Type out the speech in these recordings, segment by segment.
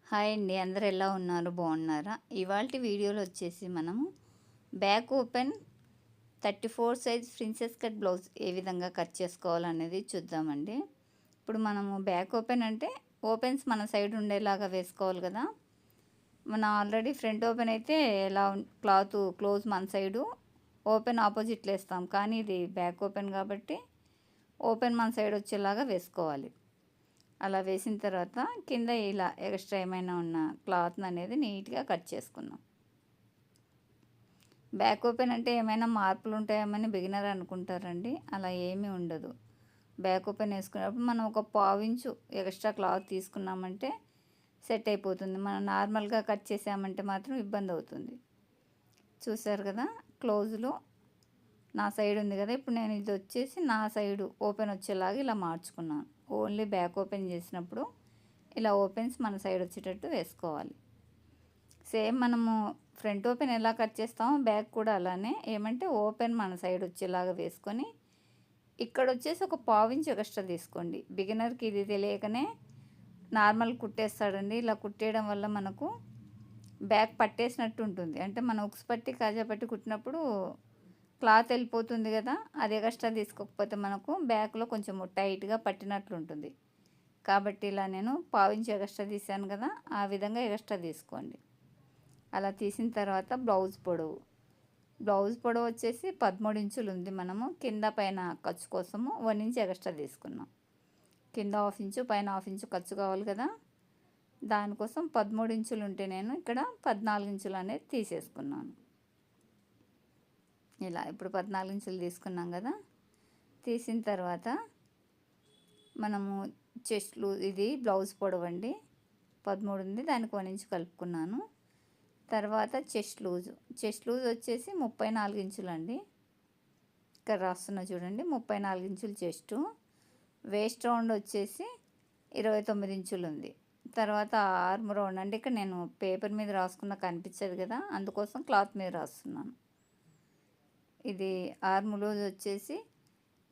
Hi అండి, అందరు ఎలా ఉన్నారు? బాగున్నారా? ఇవాల్టి వీడియోలో వచ్చేసి మనము back open 34 size princess cut blouse ఏ విధంగా కట్ చేసుకోవాలనేది చూద్దామండి. ఇప్పుడు మనము బ్యాక్ ఓపెన్ అంటే ఓపెన్స్ మన సైడ్ ఉండేలాగా వేసుకోవాలి కదా. మన ఆల్రెడీ ఫ్రంట్ ఓపెన్ అయితే ఎలా క్లాత్ క్లోజ్ మన సైడు, ఓపెన్ ఆపోజిట్లో వేస్తాం. కానీ ఇది బ్యాక్ ఓపెన్ కాబట్టి ఓపెన్ మన సైడ్ వచ్చేలాగా వేసుకోవాలి. అలా వేసిన తర్వాత కింద ఇలా ఎక్స్ట్రా ఏమైనా ఉన్న క్లాత్ని అనేది నీట్గా కట్ చేసుకుందాం. బ్యాక్ ఓపెన్ అంటే ఏమైనా మార్పులు ఉంటాయేమని బిగినర్ అనుకుంటారండి. అలా ఏమీ ఉండదు. బ్యాక్ ఓపెన్ వేసుకున్నప్పుడు మనం ఒక పావించు ఎక్స్ట్రా క్లాత్ తీసుకున్నామంటే సెట్ అయిపోతుంది. మనం నార్మల్గా కట్ చేసామంటే మాత్రం ఇబ్బంది అవుతుంది. చూసారు కదా, క్లోజ్లో నా సైడ్ ఉంది కదా. ఇప్పుడు నేను ఇది వచ్చేసి నా సైడు ఓపెన్ వచ్చేలాగా ఇలా మార్చుకున్నాను. ఓన్లీ బ్యాక్ ఓపెన్ చేసినప్పుడు ఇలా ఓపెన్స్ మన సైడ్ వచ్చేటట్టు వేసుకోవాలి. సేమ్ మనము ఫ్రంట్ ఓపెన్ ఎలా కట్ చేస్తామో బ్యాక్ కూడా అలానే, ఏమంటే ఓపెన్ మన సైడ్ వచ్చేలాగా వేసుకొని ఇక్కడ వచ్చేసి ఒక పావించి ఎక్స్ట్రా తీసుకోండి. బిగినర్కి ఇది తెలియకనే నార్మల్ కుట్టేస్తాడండి. ఇలా కుట్టేయడం వల్ల మనకు బ్యాక్ పట్టేసినట్టు ఉంటుంది. అంటే మనం ఉక్స్ పట్టి కాజా పట్టి కుట్టినప్పుడు క్లాత్ వెళ్ళిపోతుంది కదా, అది ఎక్స్ట్రా తీసుకోకపోతే మనకు బ్యాక్లో కొంచెం టైట్గా పట్టినట్లు ఉంటుంది. కాబట్టి ఇలా నేను పావించి ఎక్స్ట్రా తీసాను కదా, ఆ విధంగా ఎక్స్ట్రా తీసుకోండి. అలా తీసిన తర్వాత బ్లౌజ్ పొడవు వచ్చేసి 13 ఇంచులు ఉంది. మనము కింద పైన ఖర్చు కోసము 1 ఇంచ్ ఎక్స్ట్రా తీసుకున్నాం. కింద 1/2 ఇంచు పైన 1/2 ఇంచు ఖర్చు కావాలి కదా, దానికోసం 13 ఇంచులు ఉంటే నేను ఇక్కడ 14 ఇంచులు అనేది తీసేసుకున్నాను. ఇలా ఇప్పుడు 14 ఇంచులు తీసుకున్నాం కదా. తీసిన తర్వాత మనము చెస్ట్ లూజ్, ఇది బ్లౌజ్ పొడవు అండి 13 ఉంది, దానికి 1 ఇంచు కలుపుకున్నాను. తర్వాత చెస్ట్ లూజ్ వచ్చేసి 34 ఇంచులు అండి. ఇక్కడ రాస్తున్నా చూడండి, 34 ఇంచులు చెస్టు. వేస్ట్ రౌండ్ వచ్చేసి 29 ఇంచులు ఉంది. తర్వాత ఆర్మ్ రౌండ్ అంటే ఇక్కడ నేను పేపర్ మీద రాసుకున్న కనిపించదు కదా, అందుకోసం క్లాత్ మీద రాస్తున్నాను. ఇది ఆర్మ్ లూజ్ వచ్చేసి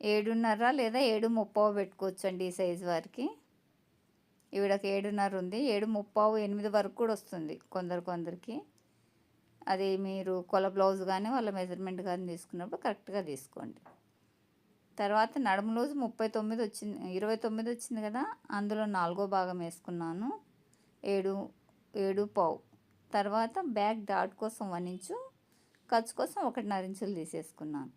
7.5 లేదా 7.35 పెట్టుకోవచ్చు అండి ఈ సైజు వారికి. ఈవిడకి 7.5 ఉంది, 7.35 8 వరకు కూడా వస్తుంది కొందరికి. అది మీరు కొల బ్లౌజ్ కానీ వాళ్ళ మెజర్మెంట్ కానీ తీసుకున్నప్పుడు కరెక్ట్గా తీసుకోండి. తర్వాత నడుము లూజ్ 39 వచ్చింది, 29 వచ్చింది కదా, అందులో 4వ భాగం వేసుకున్నాను 7.5. తర్వాత బ్యాక్ డాట్ కోసం 1 ఇంచు, ఖర్చు కోసం 1.5 ఇంచులు తీసేసుకున్నాను.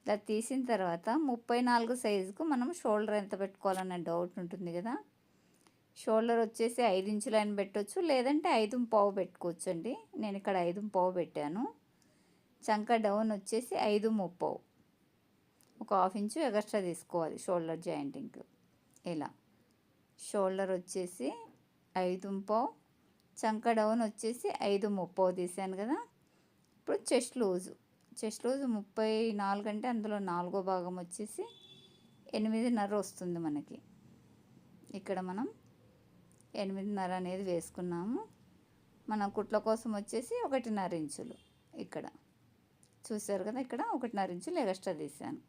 ఇలా తీసిన తర్వాత 34 సైజుకు మనం షోల్డర్ ఎంత పెట్టుకోవాలనే డౌట్ ఉంటుంది కదా. షోల్డర్ వచ్చేసి 5 ఇంచులైన పెట్టవచ్చు, లేదంటే 5.5 పెట్టుకోవచ్చు అండి. నేను ఇక్కడ 5.5 పెట్టాను. చంక డౌన్ వచ్చేసి 5.30, ఒక 1/2 ఇంచు ఎక్స్ట్రా తీసుకోవాలి షోల్డర్ జాయింటింగ్కి. ఇలా షోల్డర్ వచ్చేసి 5.5, చంక డౌన్ వచ్చేసి 5.30 తీసాను కదా. ఇప్పుడు చెస్ట్ లూజ్ 34 అంటే అందులో 4వ భాగం వచ్చేసి 8.5 వస్తుంది మనకి. ఇక్కడ మనం 8.5 అనేది వేసుకున్నాము. మన కుట్ల కోసం వచ్చేసి 1.5 ఇంచులు ఇక్కడ చూసారు కదా, ఇక్కడ 1.5 ఇంచులు ఎక్స్ట్రా తీసాను.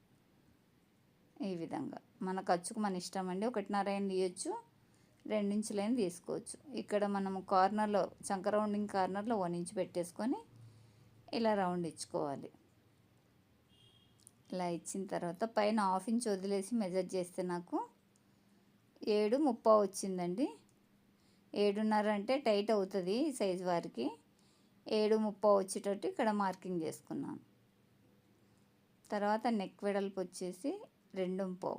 ఈ విధంగా మన ఖర్చుకు మన ఇష్టం అండి. 1.5 అయిన తీయచ్చు, 2 ఇంచులైన తీసుకోవచ్చు. ఇక్కడ మనము కార్నర్లో చంక రౌండింగ్ కార్నర్లో 1 ఇంచు పెట్టేసుకొని ఇలా రౌండ్ ఇచ్చుకోవాలి. ఇలా ఇచ్చిన తర్వాత పైన 1/2 ఇంచు వదిలేసి మెజర్ చేస్తే నాకు 7.30 వచ్చిందండి. 7.5 అంటే టైట్ అవుతుంది ఈ సైజు వారికి. 7.30 వచ్చేటట్టు ఇక్కడ మార్కింగ్ చేసుకున్నాను. తర్వాత నెక్ వెడల్పు వచ్చేసి 2.5,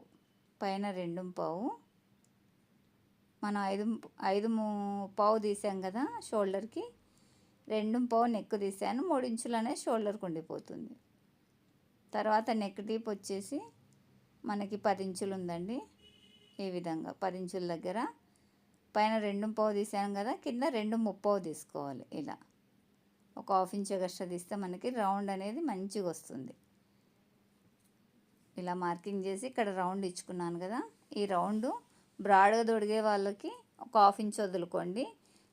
పైన 2.5. మనం 5.5 తీసాం కదా షోల్డర్కి, 2.5 నెక్ తీసాను. 3 ఇంచులు అనేది షోల్డర్కి ఉండిపోతుంది. తర్వాత నెక్ డీప్ వచ్చేసి మనకి 10 ఇంచులు ఉందండి. ఈ విధంగా 10 ఇంచుల దగ్గర పైన 2.5 తీసాను కదా, కింద 2.30 తీసుకోవాలి. ఇలా ఒక 1/2 ఇంచు ఎక్స్ట్రా తీస్తే మనకి రౌండ్ అనేది మంచిగా వస్తుంది. ఇలా మార్కింగ్ చేసి ఇక్కడ రౌండ్ ఇచ్చుకున్నాను కదా. ఈ రౌండ్ బ్రాడ్గా తొడిగే వాళ్ళకి ఒక 1/2 ఇంచు వదులుకోండి,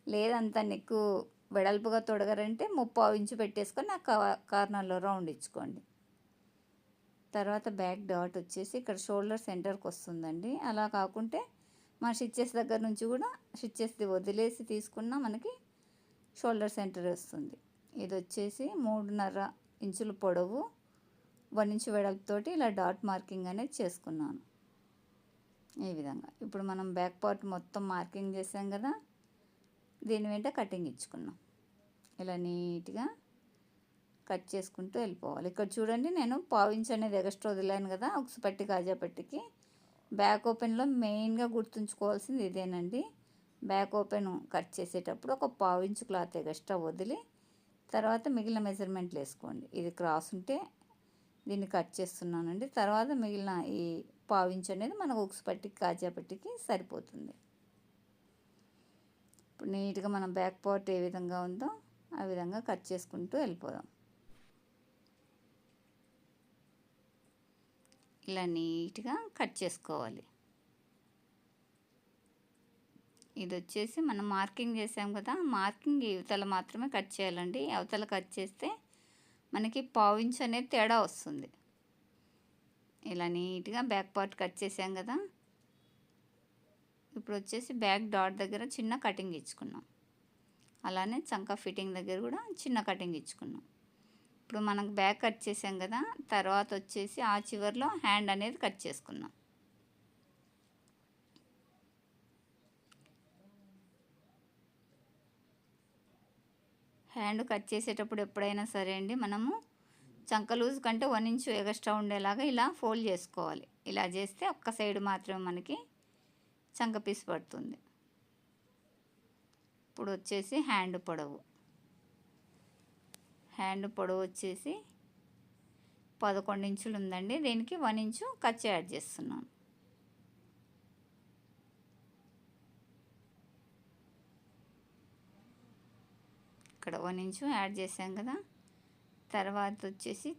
లేదంత నెక్ వెడల్పుగా తొడగరంటే 30 ఇంచు పెట్టేసుకొని ఆ కార్నర్లో రౌండ్ ఇచ్చుకోండి. తర్వాత బ్యాక్ డాట్ వచ్చేసి ఇక్కడ షోల్డర్ సెంటర్కి వస్తుందండి. అలా కాకుంటే మన స్టిచ్చెస్ దగ్గర నుంచి కూడా స్టిచ్చెస్ది వదిలేసి తీసుకున్న మనకి షోల్డర్ సెంటర్ వస్తుంది. ఇది వచ్చేసి 3.5 ఇంచులు పొడవు, 1 ఇంచు వెడల్పుతోటి ఇలా డాట్ మార్కింగ్ అనేది చేసుకున్నాను ఈ విధంగా. ఇప్పుడు మనం బ్యాక్ పార్ట్ మొత్తం మార్కింగ్ చేసాం కదా, దీని వెంట కటింగ్ ఇచ్చుకున్నాం. ఇలా నీట్గా కట్ చేసుకుంటూ వెళ్ళిపోవాలి. ఇక్కడ చూడండి, నేను పావించ్ అనేది ఎక్స్ట్రా వదిలాను కదా ఉక్స్ పట్టి కాజా పట్టికి. బ్యాక్ ఓపెన్లో మెయిన్గా గుర్తుంచుకోవాల్సింది ఇదేనండి. బ్యాక్ ఓపెన్ కట్ చేసేటప్పుడు ఒక పావించు క్లాత్ ఎక్స్ట్రా వదిలి తర్వాత మిగిలిన మెజర్మెంట్లు వేసుకోండి. ఇది క్రాస్ ఉంటే దీన్ని కట్ చేస్తున్నానండి. తర్వాత మిగిలిన ఈ పావించ్ అనేది మనకు ఉక్స్ పట్టికి కాజా పట్టికి సరిపోతుంది. ఇప్పుడు నీట్గా మన బ్యాక్ పార్ట్ ఏ విధంగా ఉందో ఆ విధంగా కట్ చేసుకుంటూ వెళ్ళిపోదాం. ఇలా నీట్గా కట్ చేసుకోవాలి. ఇది వచ్చేసి మనం మార్కింగ్ చేసాం కదా, మార్కింగ్ ఇవతల మాత్రమే కట్ చేయాలండి. అవతల కట్ చేస్తే మనకి పావించ్ అనేది తేడా వస్తుంది. ఇలా నీట్గా బ్యాక్ పార్ట్ కట్ చేసాం కదా. ఇప్పుడు వచ్చేసి బ్యాక్ డాట్ దగ్గర చిన్న కటింగ్ ఇచ్చుకున్నాం. అలానే చంకా ఫిట్టింగ్ దగ్గర కూడా చిన్న కటింగ్ ఇచ్చుకున్నాం. ఇప్పుడు మనకు బ్యాక్ కట్ చేసాం కదా, తర్వాత వచ్చేసి ఆ చివర్లో హ్యాండ్ అనేది కట్ చేసుకున్నాం. హ్యాండ్ కట్ చేసేటప్పుడు ఎప్పుడైనా సరే అండి, మనము చంక లూజ్ కంటే 1 ఇంచు ఎక్స్ట్రా ఉండేలాగా ఇలా ఫోల్డ్ చేసుకోవాలి. ఇలా చేస్తే ఒక్క సైడ్ మాత్రమే మనకి చంక పీస్ పడుతుంది. ఇప్పుడు వచ్చేసి హ్యాండ్ పొడవు వచ్చేసి 11 ఇంచులు ఉందండి. దీనికి 1 ఇంచు ఖర్చు యాడ్ చేస్తున్నాను. ఇక్కడ 1 ఇంచు యాడ్ చేసాం కదా. తర్వాత వచ్చేసి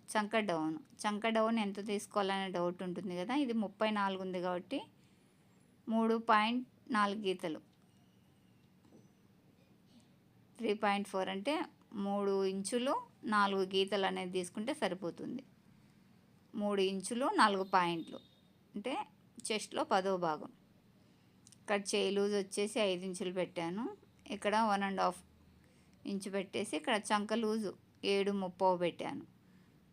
చంక డౌన్ ఎంత తీసుకోవాలనే డౌట్ ఉంటుంది కదా. ఇది 34 ఉంది కాబట్టి 3.4 గీతలు, 3.4 అంటే 3 ఇంచులు 4 గీతలు అనేది తీసుకుంటే సరిపోతుంది. 3 ఇంచులు 4 పాయింట్లు అంటే చెస్ట్లో 10వ భాగం. ఇక్కడ చేయి లూజ్ వచ్చేసి 5 ఇంచులు పెట్టాను. ఇక్కడ 1.5 ఇంచు పెట్టేసి ఇక్కడ చంక లూజు 7.30 పెట్టాను.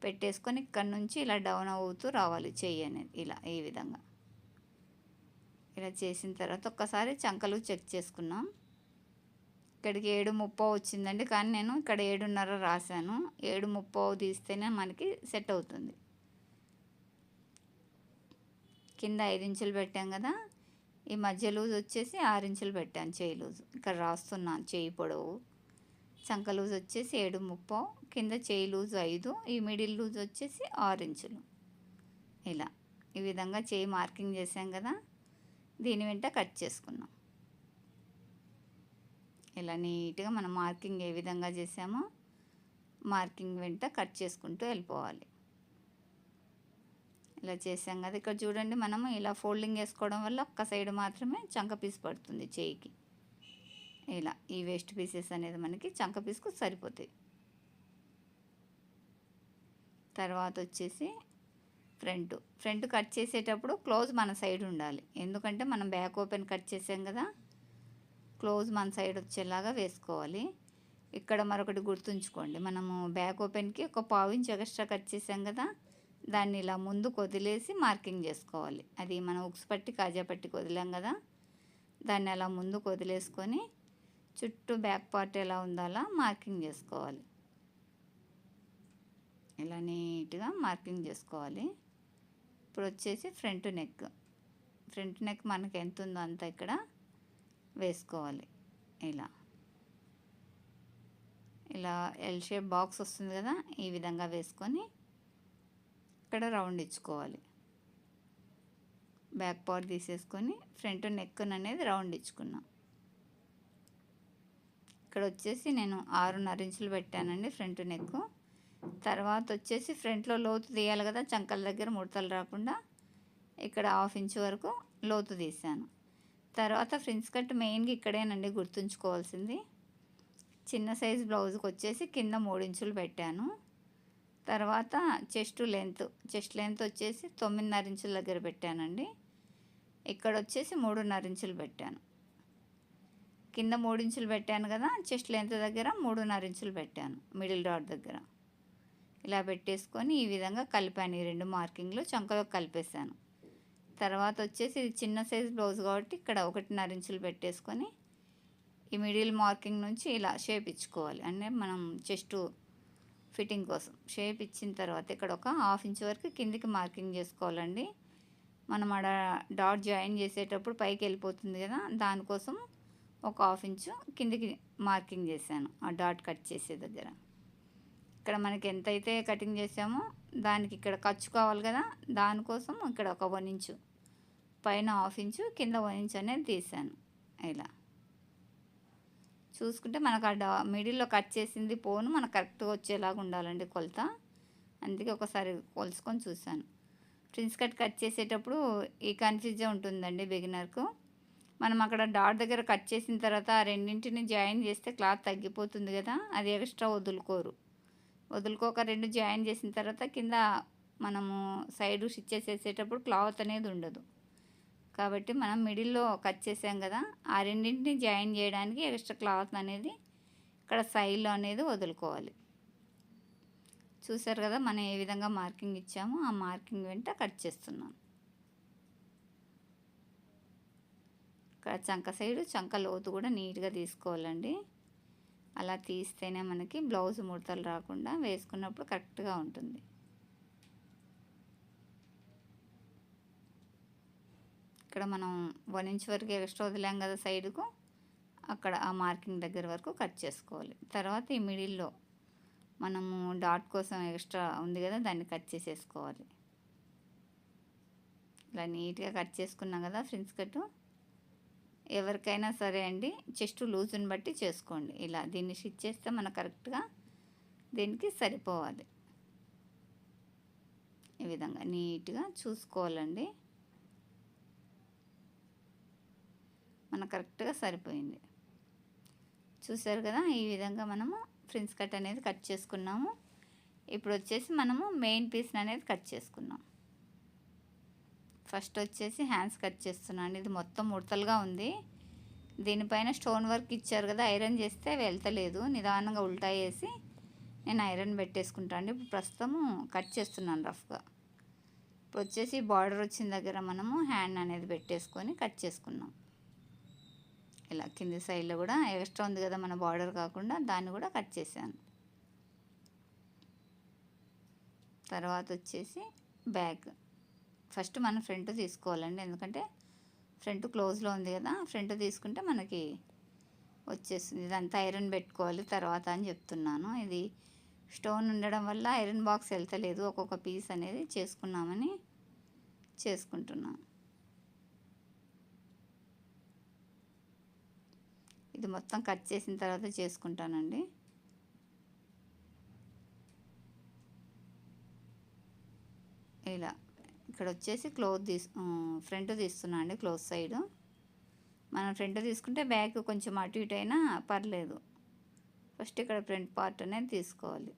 పెట్టేసుకొని ఇక్కడ నుంచి ఇలా డౌన్ అవుతూ రావాలి చెయ్యి అనేది. ఇలా ఈ విధంగా ఇలా చేసిన తర్వాత ఒక్కసారి చంకలు చెక్ చేసుకున్నాం. ఇక్కడికి 7.30 వచ్చిందండి, కానీ నేను ఇక్కడ 7.5 రాశాను. 7.30 తీస్తేనే మనకి సెట్ అవుతుంది. కింద 5 ఇంచులు పెట్టాం కదా, ఈ మధ్య లూజ్ వచ్చేసి 6 ఇంచులు పెట్టాను చేయి లూజ్. ఇక్కడ రాస్తున్నాను చేయి పొడవు. చంక లూజ్ వచ్చేసి 7.30, కింద చేయి లూజ్ 5, ఈ మిడిల్ లూజ్ వచ్చేసి 6 ఇంచులు. ఇలా ఈ విధంగా చేయి మార్కింగ్ చేసాం కదా, దీని వెంట కట్ చేసుకున్నాం. ఇలా నీట్గా మనం మార్కింగ్ ఏ విధంగా చేసామో మార్కింగ్ వెంట కట్ చేసుకుంటూ వెళ్ళిపోవాలి. ఇలా చేసాం కదా. ఇక్కడ చూడండి, మనము ఇలా ఫోల్డింగ్ వేసుకోవడం వల్ల ఒక్క సైడ్ మాత్రమే చంక పీస్ పడుతుంది చేయికి. ఇలా ఈ వేస్ట్ పీసెస్ అనేది మనకి చంక పీస్కు సరిపోతాయి. తర్వాత వచ్చేసి ఫ్రంట్ కట్ చేసేటప్పుడు క్లోజ్ మన సైడ్ ఉండాలి. ఎందుకంటే మనం బ్యాక్ ఓపెన్ కట్ చేసాం కదా, క్లోజ్ మన సైడ్ వచ్చేలాగా వేసుకోవాలి. ఇక్కడ మరొకటి గుర్తుంచుకోండి, మనము బ్యాక్ ఓపెన్కి ఒక 1/4 ఇంచ్ ఎక్స్ట్రా కట్ చేసాం కదా, దాన్ని ఇలా ముందుకు వదిలేసి మార్కింగ్ చేసుకోవాలి. అది మనం ఉక్స్ పట్టి కాజా పట్టికి వదిలాం కదా, దాన్ని అలా ముందుకు వదిలేసుకొని చుట్టూ బ్యాక్ పార్ట్ ఎలా ఉందో అలా మార్కింగ్ చేసుకోవాలి. ఇలా నీట్గా మార్కింగ్ చేసుకోవాలి. ఇప్పుడు వచ్చేసి ఫ్రంట్ నెక్ మనకి ఎంత ఉందో అంత ఇక్కడ వేసుకోవాలి. ఇలా ఎల్ షేప్ బాక్స్ వస్తుంది కదా, ఈ విధంగా వేసుకొని ఇక్కడ రౌండ్ ఇచ్చుకోవాలి. బ్యాక్ పార్ట్ తీసేసుకొని ఫ్రంట్ నెక్ అనేది రౌండ్ ఇచ్చుకున్నాం. ఇక్కడ వచ్చేసి నేను 6.5 ఇంచులు పెట్టానండి ఫ్రంట్ నెక్. తర్వాత వచ్చేసి ఫ్రంట్లో లోతు తీయాలి కదా, చంకల దగ్గర ముడతలు రాకుండా ఇక్కడ 1/2 ఇంచు వరకు లోతు తీసాను. తర్వాత ఫ్రిన్స్ కట్ మెయిన్గా ఇక్కడేనండి గుర్తుంచుకోవాల్సింది. చిన్న సైజు బ్లౌజ్కి వచ్చేసి కింద 3 ఇంచులు పెట్టాను. తర్వాత చెస్ట్ లెంత్ వచ్చేసి 9.5 ఇంచుల దగ్గర పెట్టానండి. ఇక్కడ వచ్చేసి 3.5 ఇంచులు పెట్టాను. కింద 3 ఇంచులు పెట్టాను కదా, చెస్ట్ లెంత్ దగ్గర 3.5 ఇంచులు పెట్టాను మిడిల్ డాట్ దగ్గర. ఇలా పెట్టేసుకొని ఈ విధంగా కలిపాను. ఈ 2 మార్కింగ్లు చంకలో కలిపేశాను. తర్వాత వచ్చేసి ఇది చిన్న సైజ్ బ్లౌజ్ కాబట్టి ఇక్కడ 1.5 ఇంచులు పెట్టేసుకొని ఈ మిడిల్ మార్కింగ్ నుంచి ఇలా షేప్ ఇచ్చుకోవాలి. అంటే మనం చెస్ట్ ఫిట్టింగ్ కోసం షేప్ ఇచ్చిన తర్వాత ఇక్కడ ఒక 1/2 ఇంచ్ వరకు కిందికి మార్కింగ్ చేసుకోవాలండి. మనం ఆడ డాట్ జాయిన్ చేసేటప్పుడు పైకి వెళ్ళిపోతుంది కదా, దానికోసం ఒక 1/2 ఇంచు కిందికి మార్కింగ్ చేశాను ఆ డాట్ కట్ చేసే దగ్గర. ఇక్కడ మనకి ఎంతైతే కటింగ్ చేసామో దానికి ఇక్కడ ఖర్చు కావాలి కదా, దానికోసం ఇక్కడ ఒక 1 ఇంచు పైన 1/2 ఇంచు కింద 1 ఇంచ్ అనేది తీసాను. ఇలా చూసుకుంటే మనకు ఆ మిడిల్లో కట్ చేసింది పోను మనకు కరెక్ట్గా వచ్చేలాగా ఉండాలండి కొలత. అందుకే ఒకసారి కొలుసుకొని చూశాను. ప్రిన్స్ కట్ చేసేటప్పుడు ఈ కన్ఫ్యూజన్ ఉంటుందండి బిగినర్కు. మనం అక్కడ డాట్ దగ్గర కట్ చేసిన తర్వాత ఆ రెండింటిని జాయిన్ చేస్తే క్లాత్ తగ్గిపోతుంది కదా, అది ఎక్స్ట్రా వదులుకోక 2 జాయిన్ చేసిన తర్వాత కింద మనము సైడు స్టిచ్చెస్ వేసేటప్పుడు క్లాత్ అనేది ఉండదు. కాబట్టి మనం మిడిల్లో కట్ చేసాం కదా, ఆ రెండింటిని జాయిన్ చేయడానికి ఎక్స్ట్రా క్లాత్ అనేది ఇక్కడ సైడ్లో అనేది వదులుకోవాలి. చూసారు కదా మనం ఏ విధంగా మార్కింగ్ ఇచ్చామో ఆ మార్కింగ్ వెంట కట్ చేస్తున్నాను. ఇక్కడ చంక సైడు చంక లోతు కూడా నీట్గా తీసుకోవాలండి. అలా తీస్తేనే మనకి బ్లౌజ్ ముడతలు రాకుండా వేసుకున్నప్పుడు కరెక్ట్గా ఉంటుంది. ఇక్కడ మనం 1 ఇంచ్ వరకు ఎక్స్ట్రా వదిలాం కదా సైడ్కు, అక్కడ ఆ మార్కింగ్ దగ్గర వరకు కట్ చేసుకోవాలి. తర్వాత ఈ మిడిల్లో మనము డాట్ కోసం ఎక్స్ట్రా ఉంది కదా, దాన్ని కట్ చేసేసుకోవాలి. ఇలా నీట్గా కట్ చేసుకున్నాం కదా ఫ్రిన్స్ కట్. ఎవరికైనా సరే అండి చెస్ట్ లూజ్ని బట్టి చేసుకోండి. ఇలా దీన్ని స్టిచ్ చేస్తే మనకు కరెక్ట్గా దీనికి సరిపోవాలి. ఈ విధంగా నీట్గా చూసుకోవాలండి. మనకు కరెక్ట్గా సరిపోయింది. చూసారు కదా ఈ విధంగా మనము ఫ్రిన్స్ కట్ అనేది కట్ చేసుకున్నాము. ఇప్పుడు వచ్చేసి మనము మెయిన్ పీస్ అనేది కట్ చేసుకున్నాం. ఫస్ట్ వచ్చేసి హ్యాండ్స్ కట్ చేస్తున్నాను. ఇది మొత్తం ముడతలుగా ఉంది. దీనిపైన స్టోన్ వర్క్ ఇచ్చారు కదా, ఐరన్ చేస్తే వెళ్తలేదు. నిదానంగా ఉల్టా వేసి నేను ఐరన్ పెట్టేసుకుంటాను. ఇప్పుడు ప్రస్తుతము కట్ చేస్తున్నాను రఫ్గా. ఇప్పుడు వచ్చేసి బార్డర్ వచ్చిన దగ్గర మనము హ్యాండ్ అనేది పెట్టేసుకొని కట్ చేసుకున్నాం. ఇలా కింది సైడ్లో కూడా ఎక్స్ట్రా ఉంది కదా మన బార్డర్ కాకుండా, దాన్ని కూడా కట్ చేశాను. తర్వాత వచ్చేసి బ్యాక్ ఫస్ట్ మనం ఫ్రంట్ తీసుకోవాలండి. ఎందుకంటే ఫ్రంట్ క్లోజ్లో ఉంది కదా, ఫ్రంట్ తీసుకుంటే మనకి వచ్చేస్తుంది. ఇదంతా ఐరన్ పెట్టుకోవాలి తర్వాత అని చెప్తున్నాను. ఇది స్టోన్ ఉండడం వల్ల ఐరన్ బాక్స్ వెళ్తలేదు. ఒక్కొక్క పీస్ అనేది చేసుకుంటున్నాను. ఇది మొత్తం కట్ చేసిన తర్వాత చేసుకుంటానండి. ఇలా ఇక్కడ వచ్చేసి ఫ్రంట్ తీస్తున్నా అండి, క్లోజ్ సైడు. మనం ఫ్రంట్ తీసుకుంటే బ్యాక్ కొంచెం అటు ఇటు అయినా పర్లేదు. ఫస్ట్ ఇక్కడ ఫ్రంట్ పార్ట్ అనేది తీసుకోవాలి.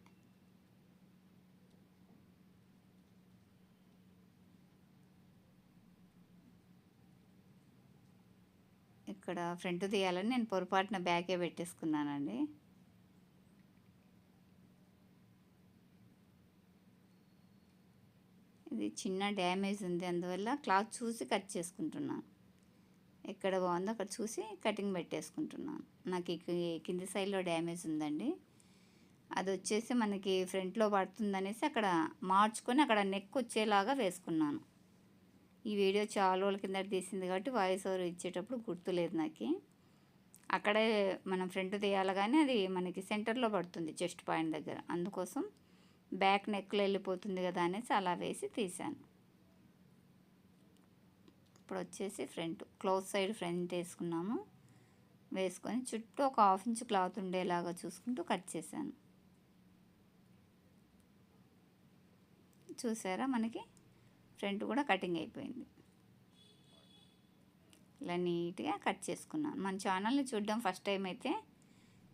ఇక్కడ ఫ్రంట్ తీయాలని నేను పొరపాటున బ్యాకే పెట్టేసుకున్నానండి. ఇది చిన్న డ్యామేజ్ ఉంది, అందువల్ల క్లాత్ చూసి కట్ చేసుకుంటున్నాను. ఎక్కడ బాగుందో అక్కడ చూసి కటింగ్ పెట్టేసుకుంటున్నాను. నాకు కింది సైడ్లో డ్యామేజ్ ఉందండి, అది వచ్చేసి మనకి ఫ్రంట్లో పడుతుందనేసి అక్కడ మార్చుకొని అక్కడ నెక్ వచ్చేలాగా వేసుకున్నాను. ఈ వీడియో చాలా రోజుల కింద తీసింది కాబట్టి వాయిస్ ఓవర్ ఇచ్చేటప్పుడు గుర్తులేదు నాకు. అక్కడే మనం ఫ్రంట్ తీయాలి కానీ అది మనకి సెంటర్లో పడుతుంది చెస్ట్ పాయింట్ దగ్గర, అందుకోసం బ్యాక్ నెక్లో వెళ్ళిపోతుంది కదా అనేసి అలా వేసి తీసాను. ఇప్పుడు వచ్చేసి ఫ్రంట్ క్లోజ్ సైడ్ ఫ్రంట్ వేసుకొని చుట్టూ ఒక 1/2 ఇంచ్ క్లాత్ ఉండేలాగా చూసుకుంటూ కట్ చేశాను. చూసారా మనకి ఫ్రంట్ కూడా కటింగ్ అయిపోయింది. ఇలా నీట్గా కట్ చేసుకున్నాను. మన ఛానల్ని చూడడం ఫస్ట్ టైం అయితే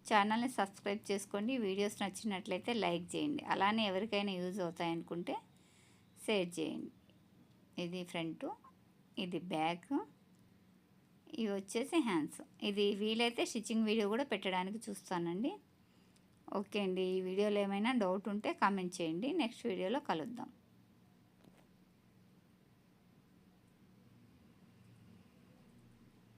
ఛానల్ని సబ్స్క్రైబ్ చేసుకోండి. వీడియోస్ నచ్చినట్లయితే లైక్ చేయండి. అలానే ఎవరికైనా యూజ్ అవుతాయనుకుంటే షేర్ చేయండి. ఇది ఫ్రంట్. ఇది బ్యాక్, ఇవి వచ్చేసి హ్యాండ్స్. ఇది వీలైతే స్టిచ్చింగ్ వీడియో కూడా పెట్టడానికి చూస్తానండి. ఓకే అండి, ఈ వీడియోలో ఏమైనా డౌట్ ఉంటే కామెంట్ చేయండి. నెక్స్ట్ వీడియోలో కలుద్దాం.